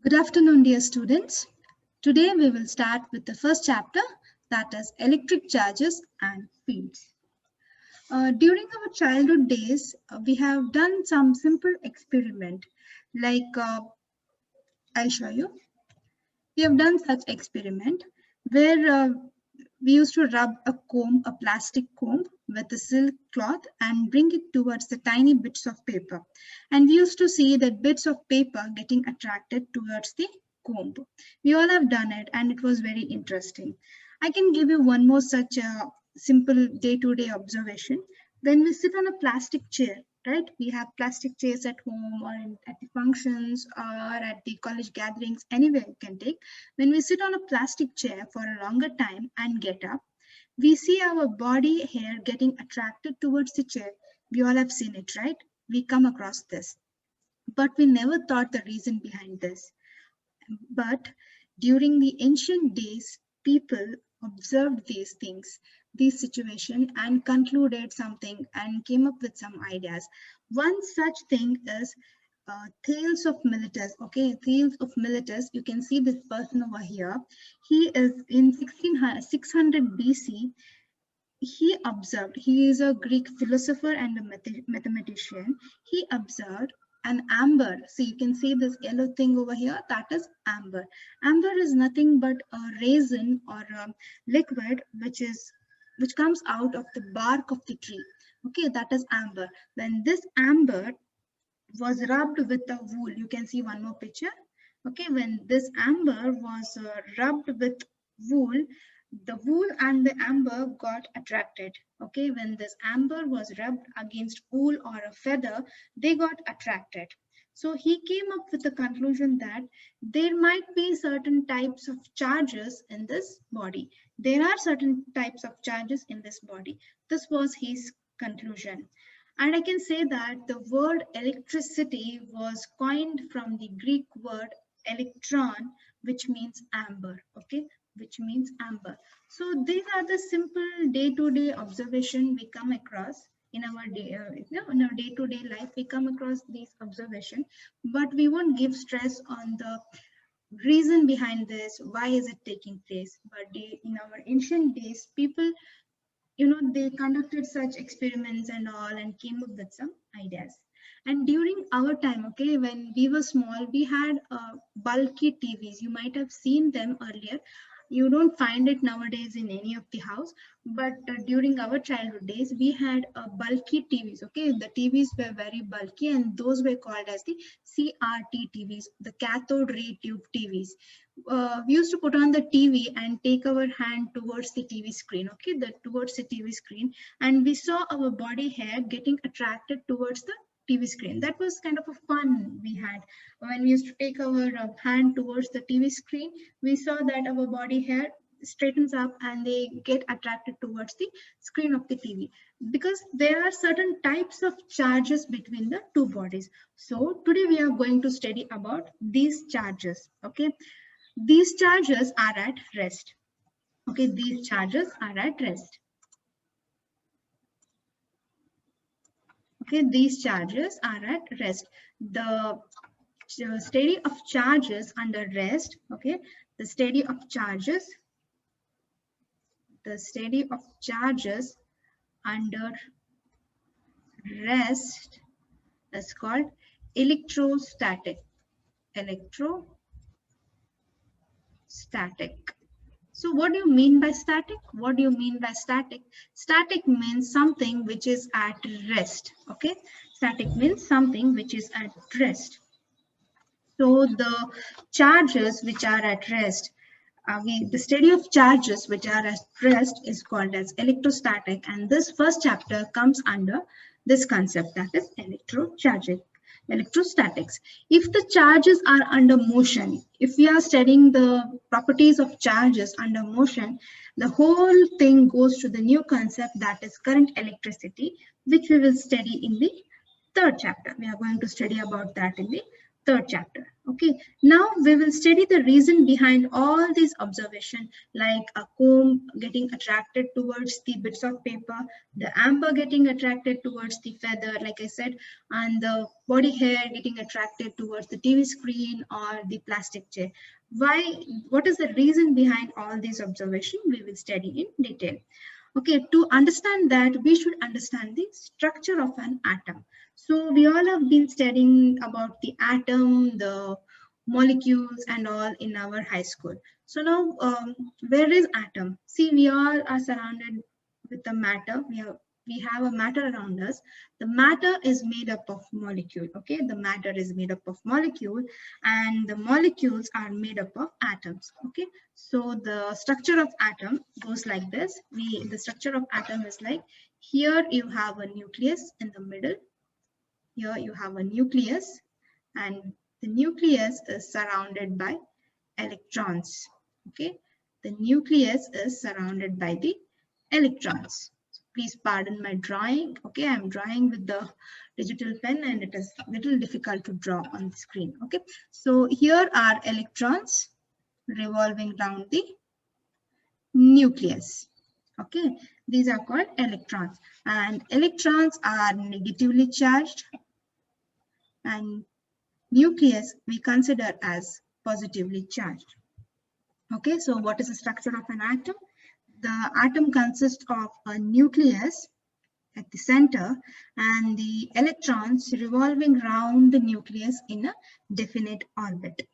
Good afternoon, dear students. Today we will start with the first chapter, that is electric charges and fields. During our childhood days, we have done some simple experiment like I'll show you. We have done such experiment where we used to rub a plastic comb with a silk cloth and bring it towards the tiny bits of paper. And we used to see that bits of paper getting attracted towards the comb. We all have done it and it was very interesting. I can give you one more such simple day-to-day observation. When we sit on a plastic chair, right? We have plastic chairs at home or at the functions or at the college gatherings, anywhere you can take. When we sit on a plastic chair for a longer time and get up, we see our body hair getting attracted towards the chair. We all have seen it, right? We come across this, but we never thought the reason behind this. But during the ancient days, people observed these things, these situations, and concluded something and came up with some ideas. One such thing is Thales of Miletus. Okay, Thales of Miletus. You can see this person over here. He is in 600 BC. He observed, he is a Greek philosopher and a mathematician. He observed an amber. So you can see this yellow thing over here, that is amber. Amber is nothing but a resin or a liquid which comes out of the bark of the tree. Okay, that is amber. When this amber was rubbed with the wool, you can see one more picture. Okay, when this amber was rubbed with wool, the wool and the amber got attracted. Okay, when this amber was rubbed against wool or a feather, they got attracted. So he came up with the conclusion that there might be certain types of charges in this body. There are certain types of charges in this body. This was his conclusion. And I can say that the word electricity was coined from the Greek word electron, which means amber. Okay, which means amber. So these are the simple day-to-day observation we come across in our day, in our day-to-day life. We come across these observation, but we won't give stress on the reason behind this. Why is it taking place? But in our ancient days, people, they conducted such experiments and all and came up with some ideas. And during our time, okay, when we were small, we had bulky TVs. You might have seen them earlier. You don't find it nowadays in any of the house, but during our childhood days, we had bulky TVs. Okay, the TVs were very bulky, and those were called as the CRT TVs, the cathode ray tube TVs. We used to put on the TV and take our hand towards the TV screen, okay, towards the TV screen, and we saw our body hair getting attracted towards the TV screen. That was kind of a fun we had when we used to take our hand towards the TV screen. We saw that our body hair straightens up and they get attracted towards the screen of the TV, because there are certain types of charges between the two bodies. So today we are going to study about these charges. Okay, these charges are at rest. Okay, these charges are at rest. Okay, these charges are at rest. The study of charges under rest. Okay, the study of charges. The study of charges under rest is called electrostatic. Electrostatic. So what do you mean by static? What do you mean by static? Static means something which is at rest. Okay, static means something which is at rest. So the charges which are at rest, the study of charges which are at rest is called as electrostatic, and this first chapter comes under this concept, that is electrostatics. If the charges are under motion, if we are studying the properties of charges under motion, the whole thing goes to the new concept, that is current electricity, which we will study in the third chapter. We are going to study about that in the third chapter. Okay, now we will study the reason behind all these observation, like a comb getting attracted towards the bits of paper, the amber getting attracted towards the feather, like I said, and the body hair getting attracted towards the TV screen or the plastic chair. What is the reason behind all these observation? We will study in detail. Okay, to understand that, we should understand the structure of an atom. So we all have been studying about the atom, the molecules and all in our high school. So now, where is atom? See, we all are surrounded with the matter. We have a matter around us. The matter is made up of molecule. Okay, the matter is made up of molecule, and the molecules are made up of atoms. Okay, so the structure of atom goes like this. The structure of atom is like, here you have a nucleus in the middle. Here you have a nucleus, and the nucleus is surrounded by electrons. Okay, the nucleus is surrounded by the electrons. Please pardon my drawing. Okay, I'm drawing with the digital pen and it is a little difficult to draw on the screen. Okay, so here are electrons revolving around the nucleus. Okay, these are called electrons, and electrons are negatively charged, and nucleus we consider as positively charged. Okay, so what is the structure of an atom? The atom consists of a nucleus at the center and the electrons revolving around the nucleus in a definite orbit.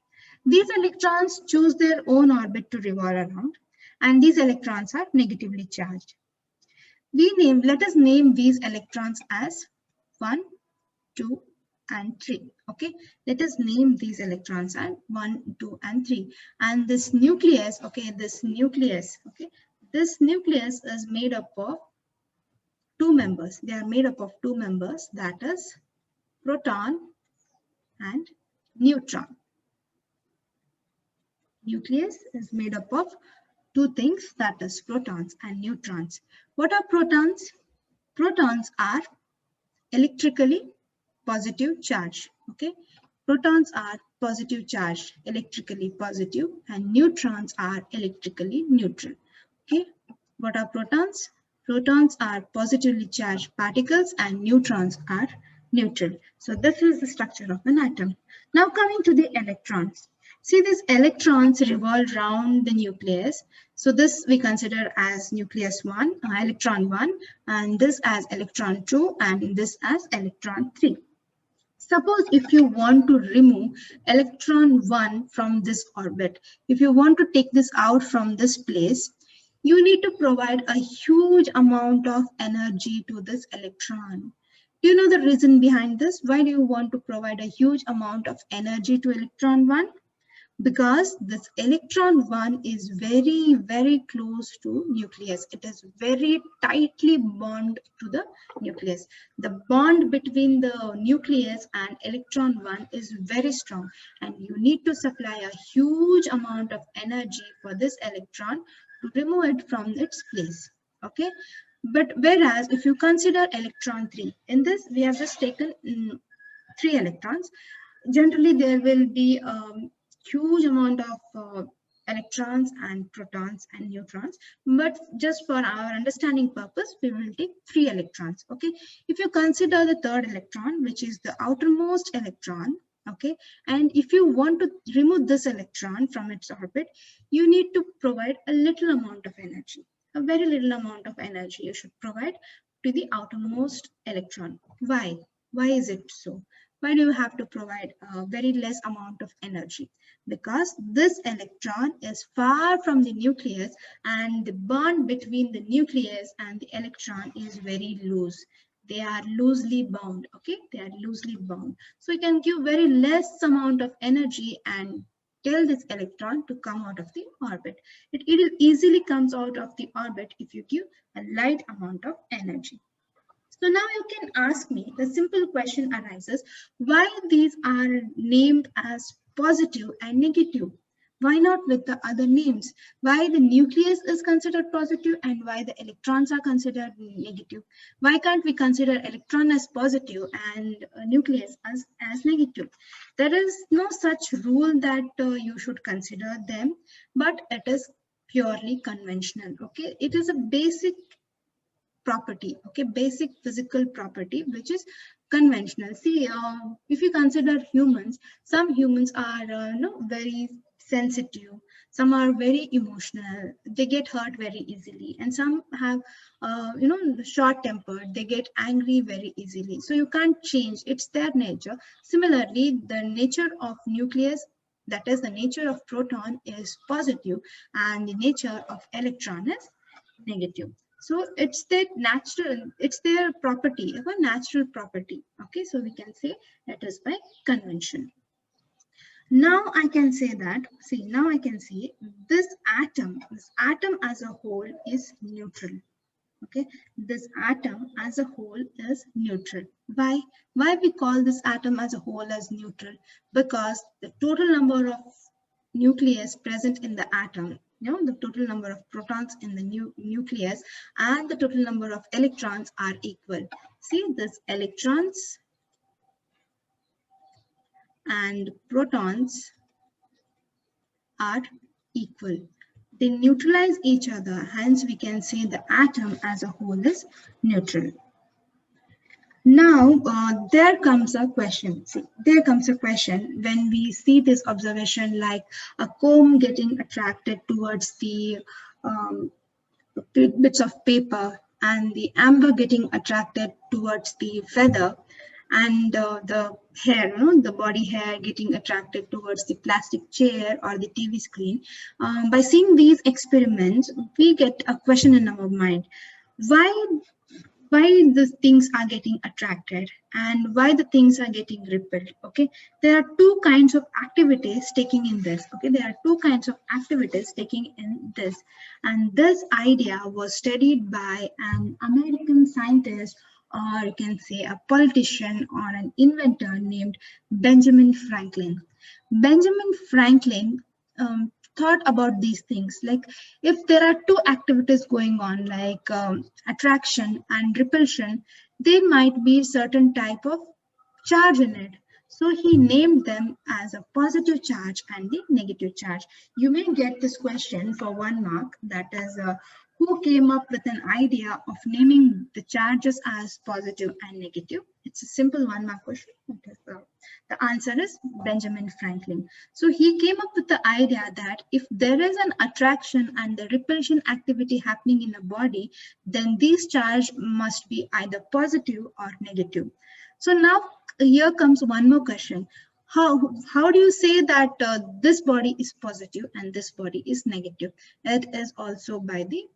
These electrons choose their own orbit to revolve around, and these electrons are negatively charged. Let us name these electrons as 1, 2, and 3. Okay, let us name these electrons as 1, 2, and 3. And this nucleus, this nucleus is made up of two members. They are made up of two members, that is proton and neutron. Nucleus is made up of two things, that is protons and neutrons. What are protons? Protons are electrically positive charge. Okay, protons are positive charge, electrically positive, and neutrons are electrically neutral. Okay, what are protons? Protons are positively charged particles and neutrons are neutral. So this is the structure of an atom. Now coming to the electrons. See, these electrons revolve around the nucleus. So this we consider as nucleus 1, electron 1, and this as electron 2, and this as electron 3. Suppose if you want to remove electron 1 from this orbit, if you want to take this out from this place, you need to provide a huge amount of energy to this electron. Do you know the reason behind this? Why do you want to provide a huge amount of energy to electron 1? Because this electron 1 is very, very close to nucleus. It is very tightly bonded to the nucleus. The bond between the nucleus and electron 1 is very strong, and you need to supply a huge amount of energy for this electron to remove it from its place. Okay, but whereas if you consider electron 3, in this we have just taken 3 electrons. Generally there will be huge amount of electrons and protons and neutrons, but just for our understanding purpose we will take 3 electrons. Okay, if you consider the third electron, which is the outermost electron, okay, and if you want to remove this electron from its orbit, you need to provide a little amount of energy, a very little amount of energy you should provide to the outermost electron. Why is it so? Why do you have to provide a very less amount of energy? Because this electron is far from the nucleus, and the bond between the nucleus and the electron is very loose. They are loosely bound. Okay, they are loosely bound. So you can give very less amount of energy and tell this electron to come out of the orbit. It easily comes out of the orbit if you give a light amount of energy. So now you can ask me, the simple question arises, why these are named as positive and negative? Why not with the other names? Why the nucleus is considered positive and why the electrons are considered negative? Why can't we consider electron as positive and nucleus as negative? There is no such rule that you should consider them, but it is purely conventional. Okay, it is a basic property, okay, basic physical property which is conventional. See, if you consider humans, some humans are very sensitive, some are very emotional, they get hurt very easily, and some have short tempered, they get angry very easily. So you can't change, it's their nature. Similarly, the nature of nucleus, that is the nature of proton, is positive and the nature of electron is negative. So it's their natural, it's their property, a natural property. Okay, so we can say that is by convention. Now I can say that, see, now I can say this atom as a whole is neutral. Okay, this atom as a whole is neutral. Why we call this atom as a whole as neutral? Because the total number of nucleus present in the atom, the total number of protons in the nucleus and the total number of electrons are equal. See, this electrons and protons are equal. They neutralize each other, hence we can say the atom as a whole is neutral. Now, there comes a question. See, there comes a question when we see this observation, like a comb getting attracted towards the bits of paper and the amber getting attracted towards the feather, and the hair, the body hair getting attracted towards the plastic chair or the TV screen. By seeing these experiments, we get a question in our mind. Why the things are getting attracted and why the things are getting repelled? Okay, there are two kinds of activities taking in this. Okay, there are two kinds of activities taking in this, and this idea was studied by an American scientist, or you can say a politician or an inventor named Benjamin Franklin. Benjamin Franklin thought about these things, like if there are two activities going on, like attraction and repulsion, there might be certain type of charge in it. So he named them as a positive charge and the negative charge. You may get this question for 1 mark, that is who came up with an idea of naming the charges as positive and negative? It's a simple 1 mark question. The answer is Benjamin Franklin. So he came up with the idea that if there is an attraction and the repulsion activity happening in a body, then these charge must be either positive or negative. So now here comes one more question. How do you say that this body is positive and this body is negative? It is also by the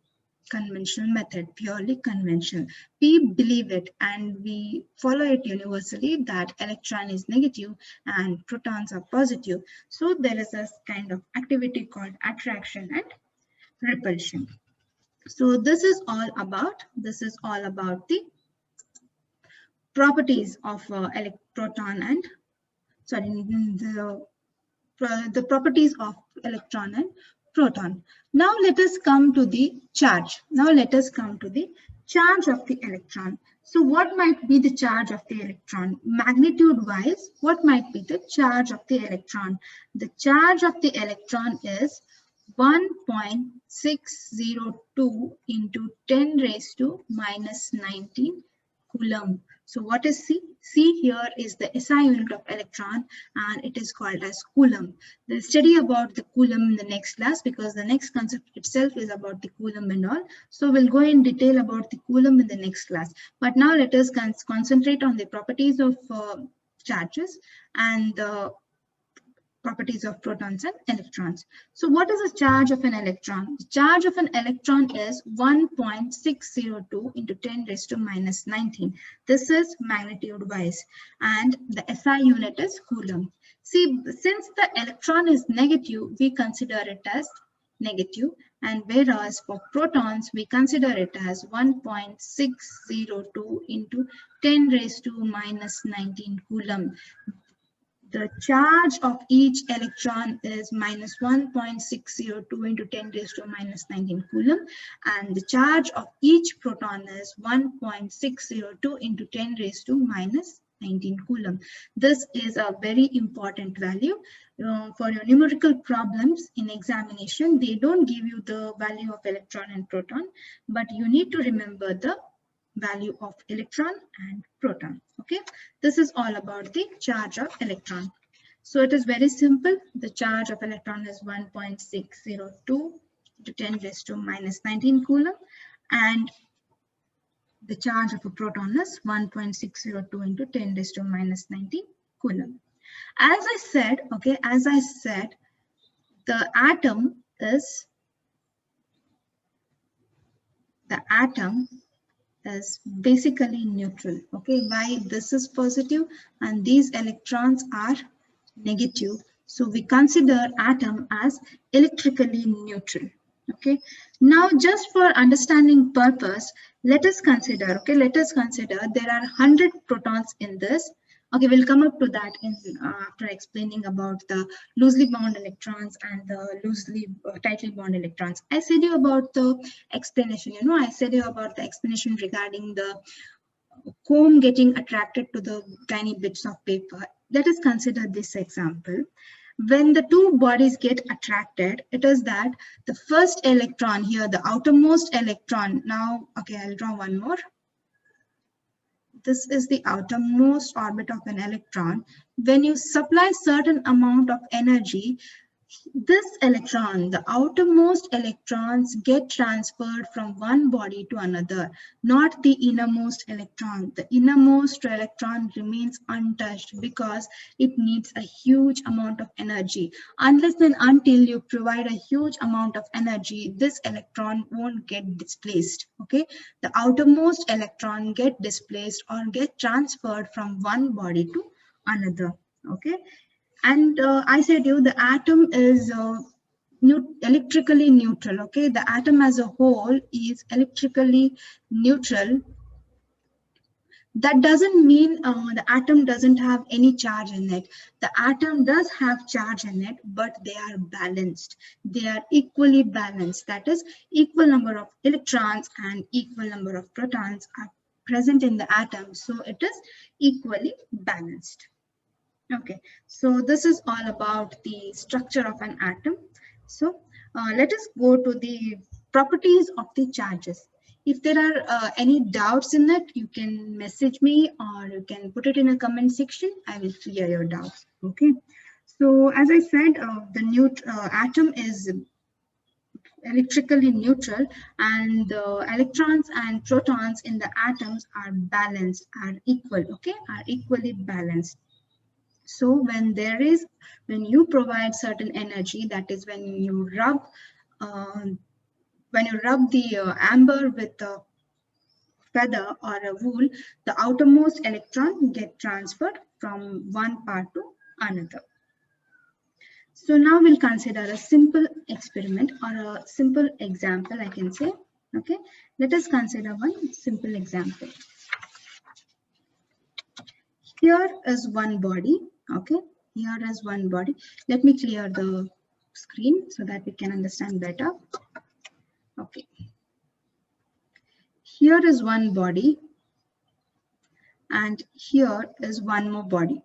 conventional method, purely conventional. We believe it and we follow it universally that electron is negative and protons are positive. So there is a kind of activity called attraction and repulsion. So this is all about the properties of proton and the properties of electron and proton. Now let us come to the charge. Of the electron. So what might be the charge of the electron? Magnitude wise, what might be the charge of the electron? The charge of the electron is 1.602 into 10 raised to minus 19 coulomb. So what is C? C here is the SI unit of electron and it is called as coulomb. We'll study about the coulomb in the next class because the next concept itself is about the coulomb and all. So we'll go in detail about the coulomb in the next class. But now let us concentrate on the properties of charges and the properties of protons and electrons. So what is the charge of an electron? The charge of an electron is 1.602 into 10 raised to minus 19. This is magnitude wise and the SI unit is coulomb. See, since the electron is negative, we consider it as negative, and whereas for protons, we consider it as 1.602 into 10 raised to minus 19 coulomb. the charge of each electron is minus 1.602 into 10 raised to minus 19 coulomb, and the charge of each proton is 1.602 into 10 raised to minus 19 coulomb. This is a very important value for your numerical problems in examination. They don't give you the value of electron and proton, but you need to remember the value of electron and proton. Okay, this is all about the charge of electron. So it is very simple. The charge of electron is 1.602 to 10 raised to minus 19 coulomb, and the charge of a proton is 1.602 into 10 raised to minus 19 coulomb. As I said, okay, the atom is basically neutral. Okay, why this is positive and these electrons are negative? So we consider atom as electrically neutral. Okay, now just for understanding purpose, let us consider there are 100 protons in this. Okay, we'll come up to that in after explaining about the loosely bound electrons and the loosely tightly bound electrons. I said you about the explanation, I said you about the explanation regarding the comb getting attracted to the tiny bits of paper. Let us consider this example. When the two bodies get attracted, it is that the first electron here, the outermost electron. Now, okay, I'll draw one more. This is the outermost orbit of an electron. When you supply certain amount of energy, this electron, the outermost electrons get transferred from one body to another, not the innermost electron. The innermost electron remains untouched because it needs a huge amount of energy. Unless and until you provide a huge amount of energy, this electron won't get displaced. Okay, the outermost electron get displaced or get transferred from one body to another. Okay. And I said you the atom is electrically neutral. Okay, the atom as a whole is electrically neutral. That doesn't mean the atom doesn't have any charge in it. The atom does have charge in it, but they are balanced. They are equally balanced. That is, equal number of electrons and equal number of protons are present in the atom. So it is equally balanced. Okay, so this is all about the structure of an atom. So let us go to the properties of the charges. If there are any doubts in it, you can message me or you can put it in a comment section. I will clear your doubts. Okay, so as I said, the atom is electrically neutral, and the electrons and protons in the atoms are balanced, are equal. Okay, are equally balanced. So when you provide certain energy, that is when you rub the amber with a feather or a wool, the outermost electron get transferred from one part to another. So now we'll consider a simple experiment or a simple example, I can say. Okay, let us consider one simple example. Here is one body. Okay, here is one body. Let me clear the screen so that we can understand better. Okay, here is one body and here is one more body.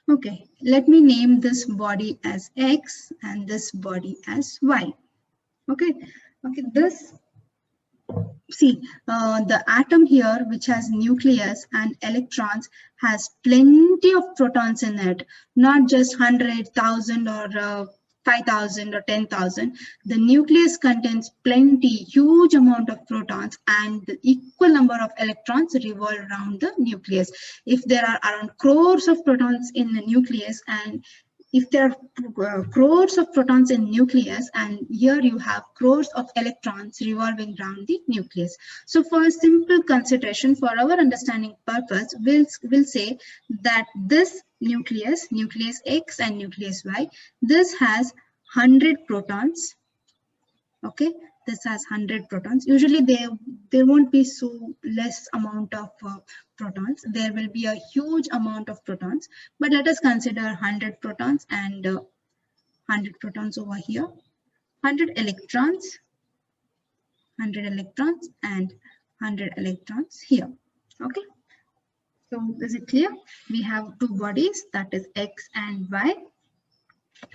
Okay, let me name this body as X and this body as Y. Okay, this, see, the atom here, which has nucleus and electrons, has plenty of protons in it, not just 100,000 or 5,000 or 10,000. The nucleus contains plenty, huge amount of protons, and the equal number of electrons revolve around the nucleus. If there are around crores of protons in the nucleus, and if there are crores of protons in nucleus, and here you have crores of electrons revolving around the nucleus. So for a simple consideration, for our understanding purpose, we'll say that this nucleus X and nucleus Y, this has 100 protons. Okay, This has 100 protons. Usually there won't be so less amount of protons. There will be a huge amount of protons, but let us consider 100 protons and 100 protons over here, 100 electrons, 100 electrons and 100 electrons here. Okay, so is it clear? We have two bodies, that is X and Y.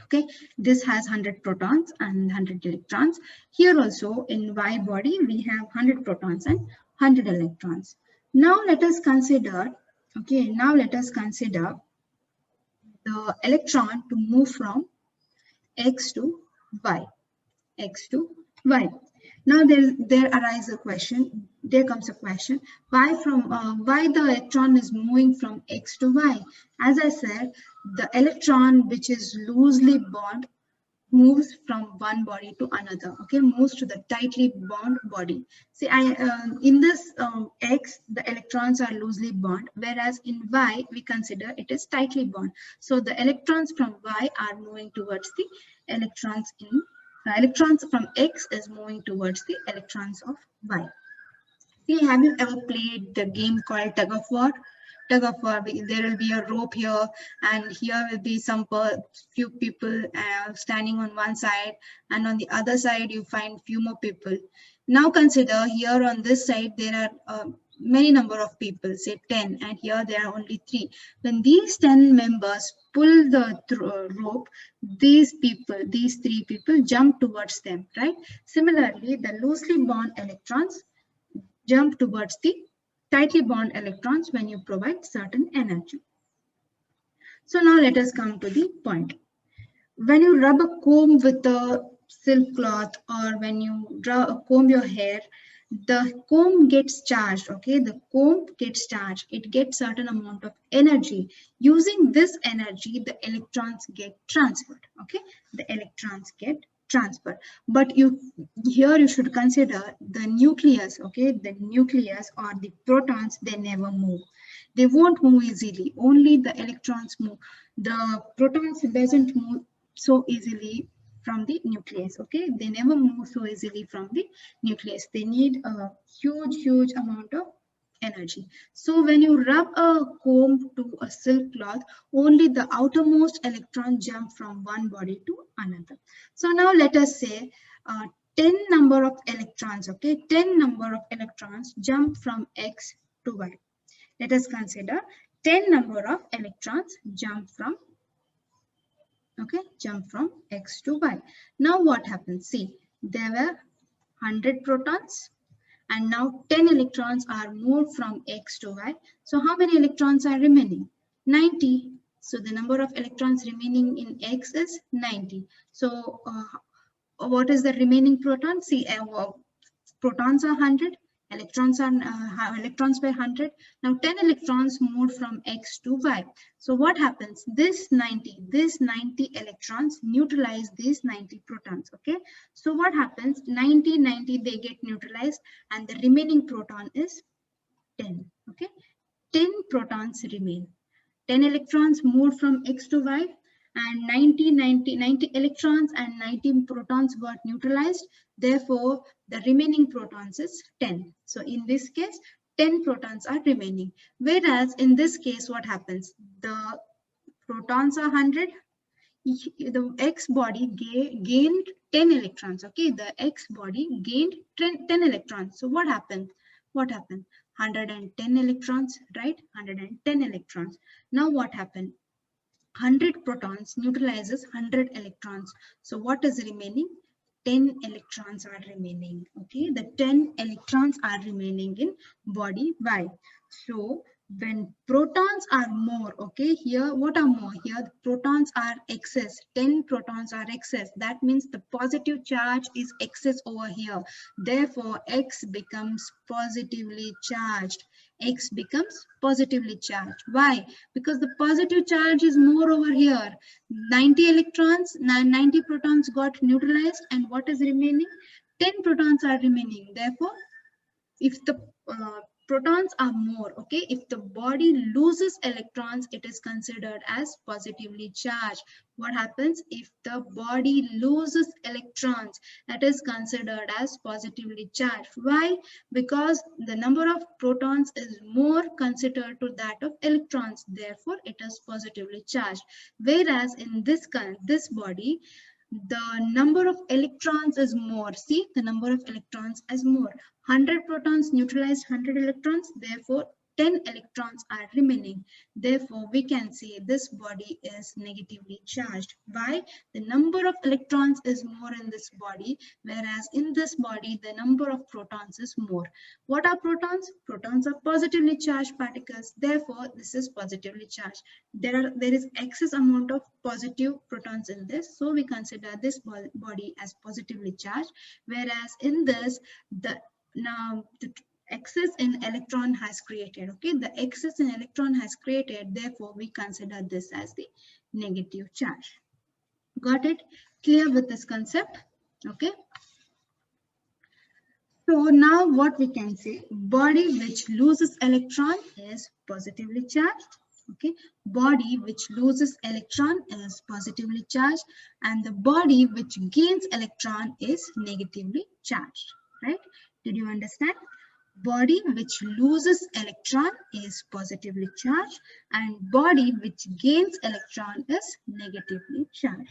Okay, this has 100 protons and 100 electrons. Here also in Y body, we have 100 protons and 100 electrons. Now let us consider, okay, now let us consider the electron to move from X to Y, X to Y. Now there arises a question, there comes a question, why the electron is moving from X to Y? As I said, the electron which is loosely bound moves from one body to another, okay, moves to the tightly bound body. See, in this X, the electrons are loosely bound, whereas in Y, we consider it is tightly bound. So the electrons from Y are moving towards the electrons electrons from X is moving towards the electrons of Y. See, have you ever played the game called tug of war? Tug of war, there will be a rope here, and here will be some few people standing on one side, and on the other side you find few more people. Now consider here on this side there are many number of people, say 10, and here there are only 3. When these 10 members pull the rope, these 3 people jump towards them, right? Similarly, the loosely bound electrons jump towards the tightly bound electrons when you provide certain energy. So now let us come to the point. When you rub a comb with a silk cloth, or when you comb your hair, the comb gets charged, okay? The comb gets charged. It gets certain amount of energy. Using this energy, the electrons get transferred, okay? The electrons get transferred. But here you should consider the nucleus, okay? The nucleus or the protons, they never move. They won't move easily. Only the electrons move. The protons doesn't move so easily from the nucleus, okay? They never move so easily from the nucleus. They need a huge amount of energy. So when you rub a comb to a silk cloth, only the outermost electron jump from one body to another. So now let us say 10 number of electrons, okay? 10 number of electrons jump from X to Y. Let us consider 10 number of electrons jump from X to Y. Now what happens? See, there were 100 protons and now 10 electrons are moved from X to Y. So how many electrons are remaining? 90. So the number of electrons remaining in X is 90. So what is the remaining proton? See, protons are 100. Electrons are electrons by 100. Now 10 electrons moved from X to Y. So what happens? This 90 electrons neutralize these 90 protons. Okay. So what happens? 90 they get neutralized, and the remaining proton is 10. Okay. 10 protons remain. 10 electrons moved from X to Y, and 90 electrons and 19 protons got neutralized. Therefore, the remaining protons is 10. So in this case, 10 protons are remaining. Whereas in this case, what happens? The protons are 100. The X body gained 10 electrons. Okay, the X body gained 10 electrons. So what happened? 110 electrons, right? 110 electrons. Now what happened? 100 protons neutralizes 100 electrons. So what is remaining? 10 electrons are remaining. Okay, the 10 electrons are remaining in body Y. So when protons are more, okay, here what are more? Here the protons are excess. 10 protons are excess. That means the positive charge is excess over here. Therefore, X becomes positively charged. X becomes positively charged. Why? Because the positive charge is more over here. 90 electrons, 90 protons got neutralized, and what is remaining? 10 protons are remaining. Therefore, if the protons are more. Okay, if the body loses electrons, it is considered as positively charged. What happens if the body loses electrons? That is considered as positively charged. Why? Because the number of protons is more considered to that of electrons, therefore it is positively charged. Whereas in this body, the number of electrons is more. See, the number of electrons is more. 100 protons neutralize 100 electrons, therefore 10 electrons are remaining. Therefore, we can say this body is negatively charged. Why? The number of electrons is more in this body, whereas in this body, the number of protons is more. What are protons? Protons are positively charged particles. Therefore, this is positively charged. There is excess amount of positive protons in this, so we consider this body as positively charged, whereas in this, the excess in electron has created. Okay, the excess in electron has created, therefore we consider this as the negative charge. Got it? Clear with this concept? Okay. So now what we can say, body which loses electron is positively charged. Okay, body which loses electron is positively charged, and the body which gains electron is negatively charged. Right? Did you understand? Body which loses electron is positively charged, and body which gains electron is negatively charged.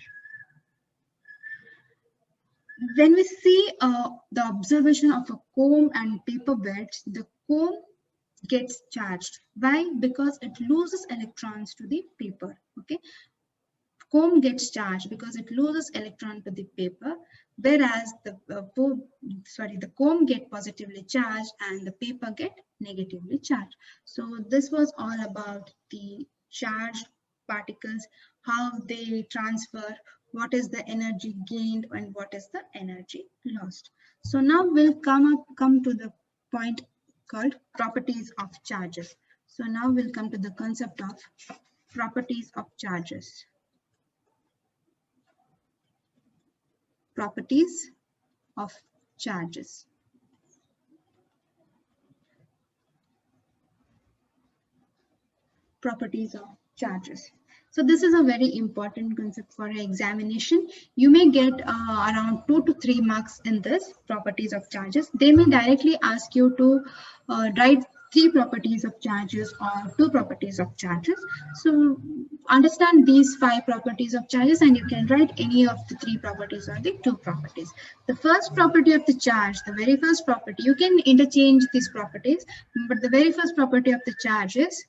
When we see the observation of a comb and paper beds, the comb gets charged. Why? Because it loses electrons to the paper. Okay, comb gets charged because it loses electron to the paper, whereas the comb get positively charged and the paper get negatively charged. So this was all about the charged particles, how they transfer, what is the energy gained and what is the energy lost. So now we'll come to the point called properties of charges. So now we'll come to the concept of properties of charges. Properties of charges. Properties of charges. So this is a very important concept for examination. You may get around 2 to 3 marks in this properties of charges. They may directly ask you to write 3 properties of charges or 2 properties of charges. So understand these 5 properties of charges and you can write any of the 3 properties or the 2 properties. The first property of the charge, the very first property, you can interchange these properties, but the very first property of the charge is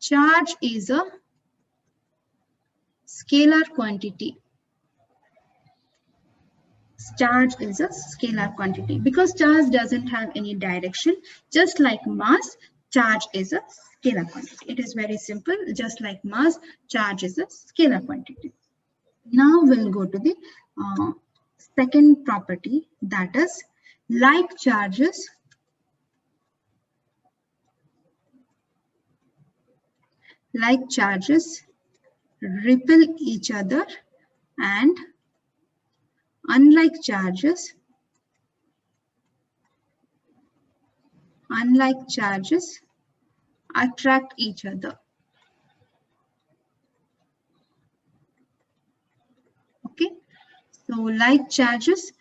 charge is a scalar quantity. Charge is a scalar quantity because charge doesn't have any direction. Just like mass, charge is a scalar quantity. It is very simple. Just like mass, charge is a scalar quantity. Now we'll go to the second property, that is like charges repel each other and unlike charges attract each other. Okay, so like charges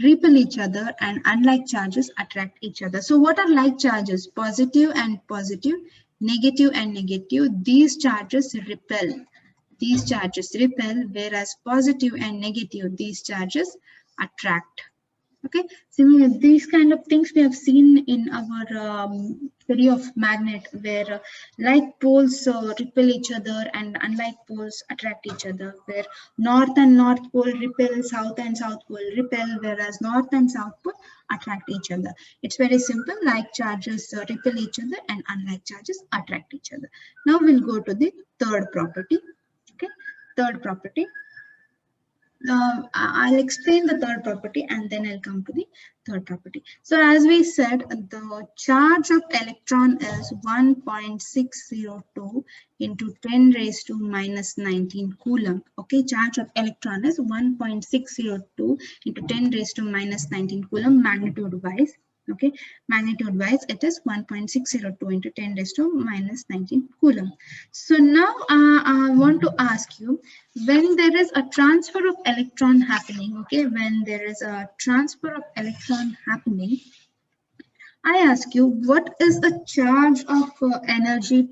repel each other and unlike charges attract each other. So what are like charges? Positive and positive, negative and negative. These charges repel. These charges repel, whereas positive and negative, these charges attract. Okay, similarly, these kind of things we have seen in our theory of magnet, where like poles repel each other and unlike poles attract each other, where north and north pole repel, south and south pole repel, whereas north and south pole attract each other. It's very simple. Like charges repel each other and unlike charges attract each other. Now we'll go to the third property. Okay, third property. I'll explain the third property and then I'll come to the third property. So as we said, the charge of electron is 1.602 into 10 raised to minus 19 coulomb. Okay, charge of electron is 1.602 into 10 raised to minus 19 coulomb magnitude wise. Okay, magnitude wise it is 1.602 into 10 raised to minus 19 coulomb. So now I want to ask you, when there is a transfer of electron happening, okay, when there is a transfer of electron happening, I ask you, what is the charge of energy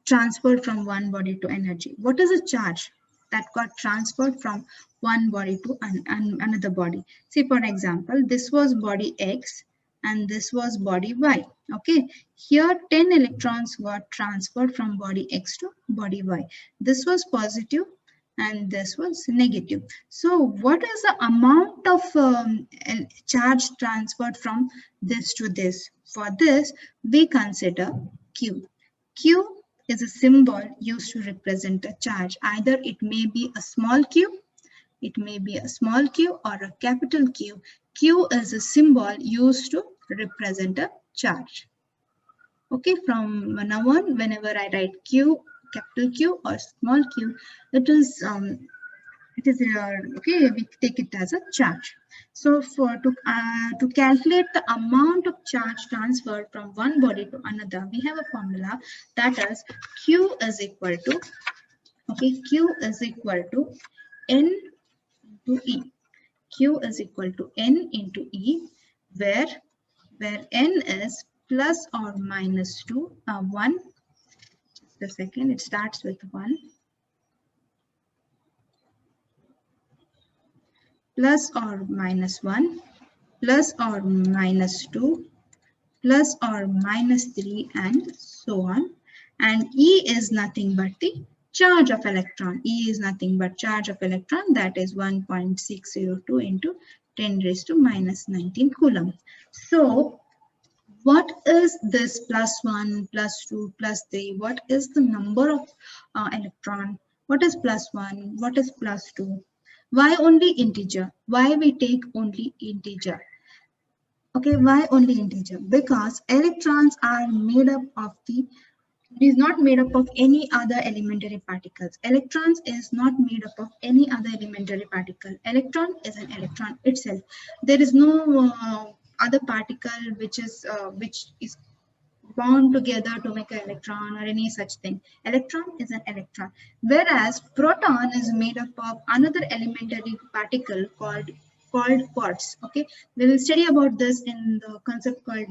transferred from one body to energy? What is the charge that got transferred from one body to another body? See, for example, this was body X and this was body Y. Okay, here 10 electrons got transferred from body X to body Y. This was positive and this was negative. So what is the amount of charge transferred from this to this? For this, we consider Q. Q is a symbol used to represent a charge. Either it may be a small q, it may be a small q or a capital Q. Q is a symbol used to represent a charge. Okay, from now on, whenever I write Q, capital Q or small q, it is okay, we take it as a charge. So to calculate the amount of charge transferred from one body to another, we have a formula that is Q is equal to, okay, Q is equal to N into E. Q is equal to N into E, where N is plus or minus 1. Just a second, it starts with 1. Plus or minus 1, plus or minus 2, plus or minus 3, and so on. And E is nothing but the charge of electron. E is nothing but charge of electron, that is 1.602 into 10 raised to minus 19 coulomb. So what is this plus 1, plus 2, plus 3? What is the number of electron? What is plus 1? What is plus 2? Why only integer? Why we take only integer? Okay, why only integer? Because electrons are made up of the, it is not made up of any other elementary particles. Electrons is not made up of any other elementary particle. Electron is an electron itself. There is no other particle which is bound together to make an electron or any such thing. Electron is an electron, whereas proton is made up of another elementary particle called quartz. Okay, we will study about this in the concept called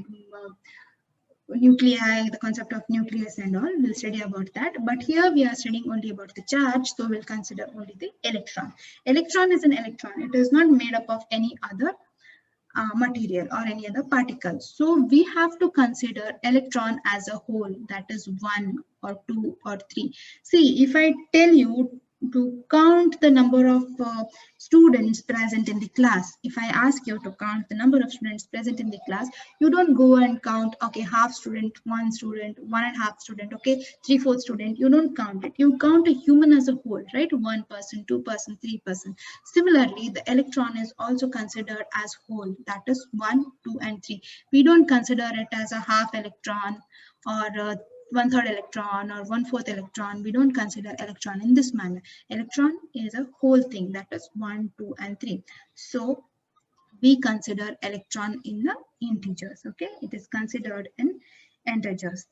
nuclei, the concept of nucleus and all. We'll study about that, but here we are studying only about the charge, so we'll consider only the electron. Electron is an electron. It is not made up of any other material or any other particle. So we have to consider electron as a whole, that is 1 or 2 or 3. See, if I tell you to count the number of students present in the class, if I ask you to count the number of students present in the class, you don't go and count, okay, half student, 1 student, 1.5 student, okay, 3/4 student. You don't count it. You count a human as a whole, right? 1 person, 2 person, 3 person. Similarly, the electron is also considered as whole, that is 1, 2, and 3. We don't consider it as a half electron or 1/3 electron or 1/4 electron. We don't consider electron in this manner. Electron is a whole thing, that is 1, 2, and 3. So we consider electron in the integers. Okay, it is considered in integers.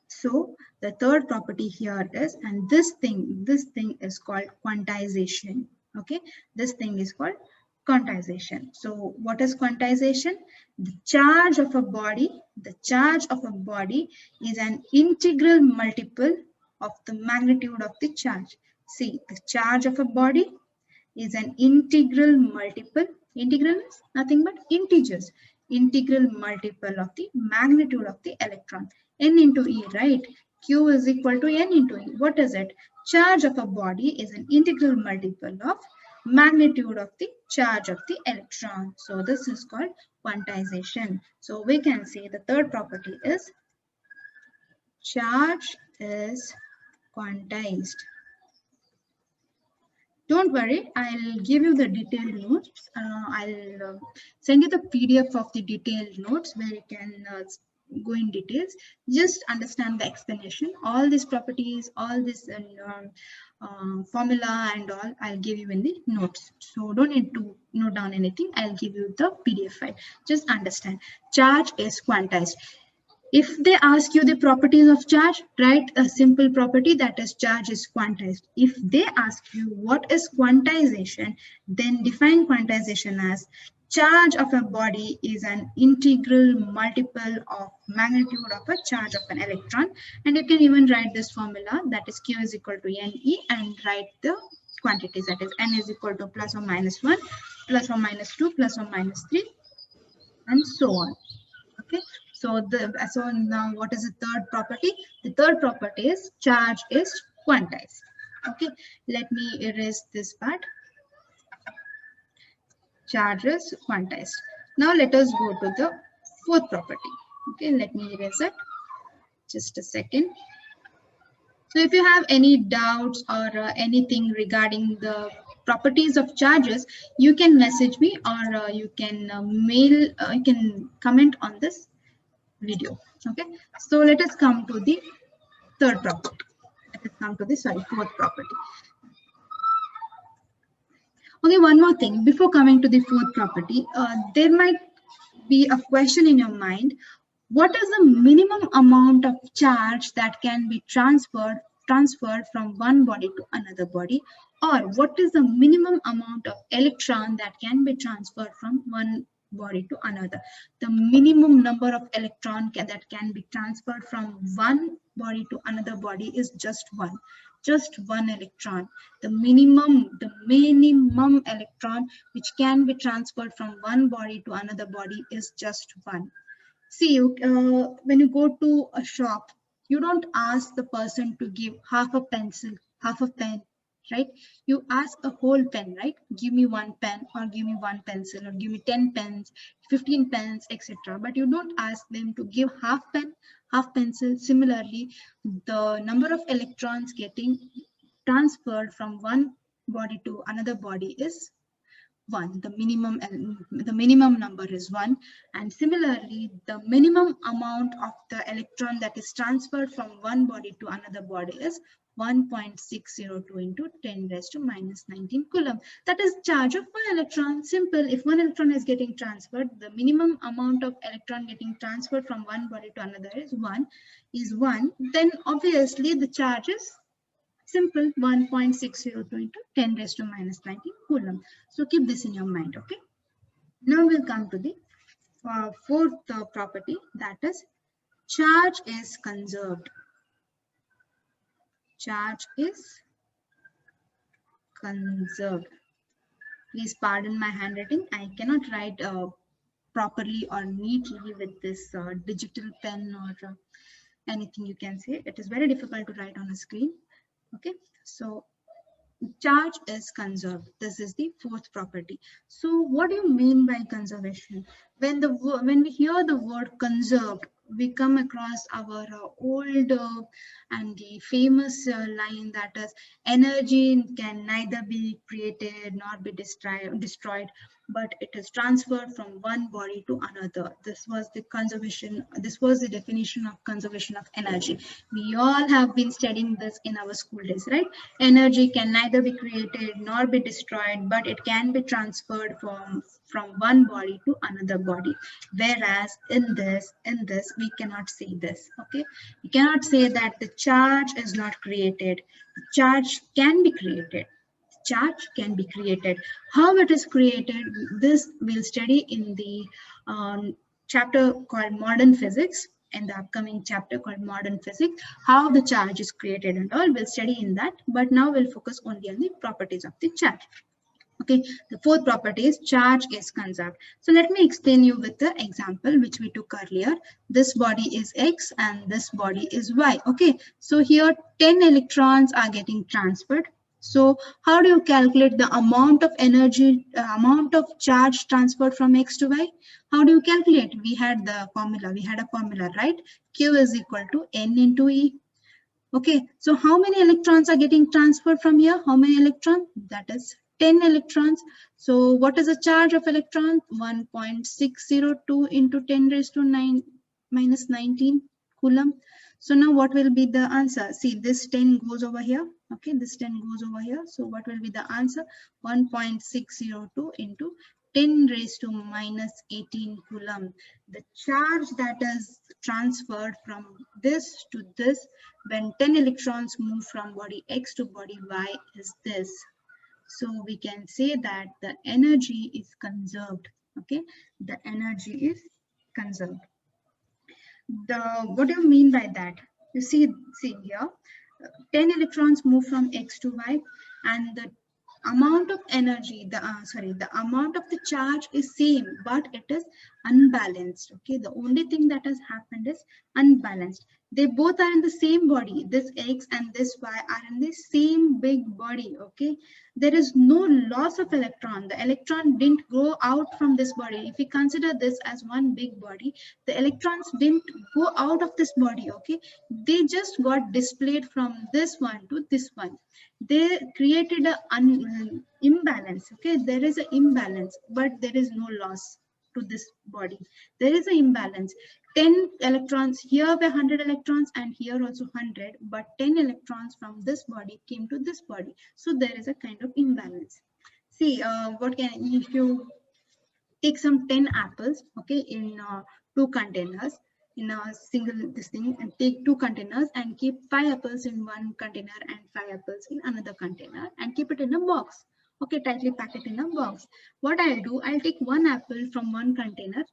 So the third property here is, and this thing is called quantization. Okay, this thing is called quantization. So what is quantization? The charge of a body, is an integral multiple of the magnitude of the charge. See, the charge of a body is an integral multiple. Integral is nothing but integers. Integral multiple of the magnitude of the electron. N into E, right? Q is equal to N into E. What is it? Charge of a body is an integral multiple of magnitude of the charge of the electron. So this is called quantization. So we can say the third property is charge is quantized. Don't worry, I'll give you the detailed notes. I'll send you the PDF of the detailed notes where you can go in details. Just understand the explanation. All these properties, all this formula and all, I'll give you in the notes. So don't need to note down anything. I'll give you the PDF file. Just understand. Charge is quantized. If they ask you the properties of charge, write a simple property, that is charge is quantized. If they ask you what is quantization, then define quantization as charge of a body is an integral multiple of magnitude of a charge of an electron. And you can even write this formula, that is Q is equal to Ne, and write the quantities, that is N is equal to plus or minus 1, plus or minus 2, plus or minus 3, and so on. Okay, so now what is the third property? The third property is charge is quantized. Okay, let me erase this part. Charge is quantized. Now let us go to the fourth property. Okay, let me erase it. Just a second. So if you have any doubts or anything regarding the properties of charges, you can message me, or you can mail, you can comment on this video. Okay, so let us come to the third property. Let us come to the fourth property. Okay, one more thing before coming to the fourth property, there might be a question in your mind. What is the minimum amount of charge that can be transferred from one body to another body, or what is the minimum amount of electron that can be transferred from one body to another? The minimum number of electron that can be transferred from one body to another body is just one electron. The minimum electron which can be transferred from one body to another body is just one. See, when you go to a shop, you don't ask the person to give half a pencil, half a pen, right? You ask a whole pen, right? Give me one pen, or give me one pencil, or give me 10 pens, 15 pens, etc. But you don't ask them to give half pen, half pencil. Similarly, the number of electrons getting transferred from one body to another body is 1. The minimum number is 1, and similarly the minimum amount of the electron that is transferred from one body to another body is 1.602 into 10 raised to minus 19 coulomb. That is charge of one electron. Simple. If one electron is getting transferred, the minimum amount of electron getting transferred from one body to another is 1, then obviously the charge is simple, 1.602 into 10 raised to minus 19 coulomb. So keep this in your mind, okay? Now we'll come to the fourth property, that is charge is conserved. Charge is conserved. Please pardon my handwriting. I cannot write properly or neatly with this digital pen or anything you can say. It is very difficult to write on a screen. Okay, so charge is conserved. This is the fourth property. So what do you mean by conservation? When we hear the word conserved, we come across our old and the famous line, that is, energy can neither be created nor be destroyed, but it is transferred from one body to another. This was the conservation. This was the definition of conservation of energy. We all have been studying this in our school days, right? Energy can neither be created nor be destroyed, but it can be transferred from one body to another body. Whereas in this we cannot say this. Okay, we cannot say that the charge is not created. The charge can be created. Charge can be created. How it is created, this we'll study in the chapter called modern physics. In the upcoming chapter called modern physics, how the charge is created and all, we'll study in that. But now we'll focus only on the properties of the charge. Okay, the fourth property is charge is conserved. So let me explain you with the example which we took earlier. This body is X and this body is Y. Okay, so here 10 electrons are getting transferred. So how do you calculate the amount of energy, amount of charge transferred from X to Y? How do you calculate? We had the formula. We had a formula, right? Q is equal to N into E. Okay, so how many electrons are getting transferred from here? How many electrons? That is 10 electrons. So what is the charge of electron? 1.602 into 10 raised to minus 19 coulomb. So now what will be the answer? See, this 10 goes over here. Okay, this 10 goes over here. So what will be the answer? 1.602 into 10 raised to minus 18 coulomb. The charge that is transferred from this to this when 10 electrons move from body X to body Y is this. So we can say that the energy is conserved. Okay, the energy is conserved. What do you mean by that? You see here, 10 electrons move from X to Y, and the amount of energy, the amount of the charge is same, but it is unbalanced. Okay, the only thing that has happened is unbalanced. They both are in the same body. This X and this Y are in the same big body. Okay, there is no loss of electron. The electron didn't go out from this body. If we consider this as one big body, the electrons didn't go out of this body. Okay, they just got displayed from this one to this one. They created an imbalance. Okay, there is an imbalance, but there is no loss to this body. There is an imbalance. 10 electrons here were 100 electrons, and here also 100, but 10 electrons from this body came to this body. So there is a kind of imbalance. See, if you take some 10 apples, okay, in two containers, in a single this thing, and take two containers and keep 5 apples in one container and 5 apples in another container, and keep it in a box. Okay, tightly pack it in a box. What I'll do, I'll take one apple from one container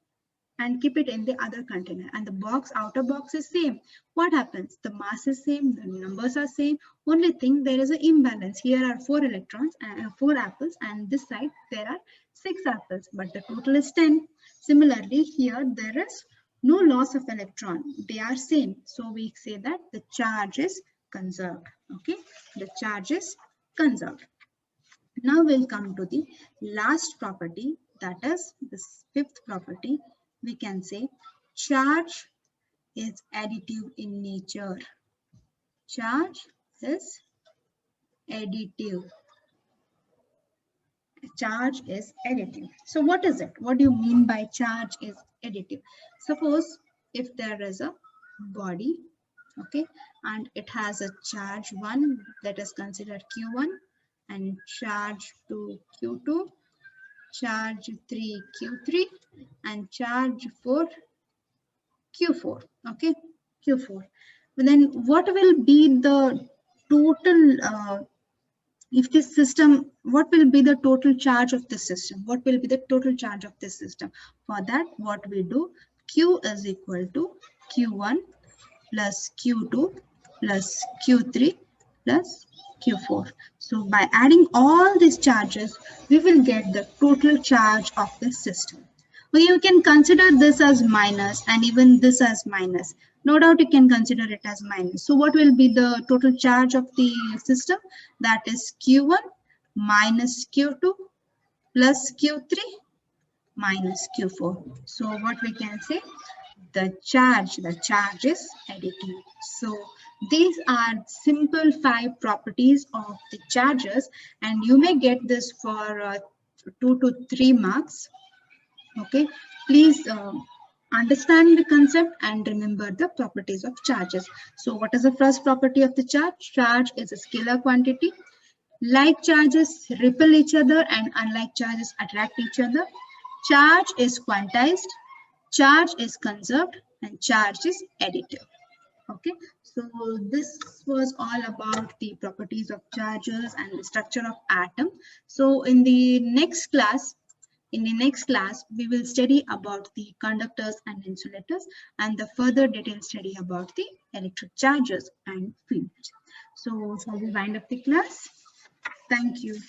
and keep it in the other container, and the box, outer box is same. What happens? The mass is same, the numbers are same. Only thing, there is an imbalance. Here are 4 electrons and 4 apples, and this side there are 6 apples, but the total is 10. Similarly, here there is no loss of electron. They are same. So we say that the charge is conserved. Okay, the charge is conserved. Now we'll come to the last property, that is this 5th property. We can say charge is additive in nature. Charge is additive. Charge is additive. So what is it? What do you mean by charge is additive? Suppose if there is a body, okay, and it has a charge 1, let us consider Q1, and charge 2 Q2, charge 3 Q3, and charge 4 Q4. Okay, Q4. But then what will be the total, if this system, what will be the total charge of the system? What will be the total charge of this system? For that, what we do, Q is equal to Q1 plus Q2 plus Q3 plus Q4. So by adding all these charges, we will get the total charge of the system. Well, you can consider this as minus and even this as minus. No doubt you can consider it as minus. So what will be the total charge of the system? That is Q1 minus Q2 plus Q3 minus Q4. So what we can say? The charge is additive. So these are simple 5 properties of the charges, and you may get this for 2 to 3 marks. Okay, please understand the concept and remember the properties of charges. So what is the first property of the charge? Charge is a scalar quantity. Like charges repel each other and unlike charges attract each other. Charge is quantized, charge is conserved, and charge is additive. Okay, so this was all about the properties of charges and the structure of atom. So in the next class, we will study about the conductors and insulators and the further detailed study about the electric charges and fields. So shall we wind up the class? Thank you.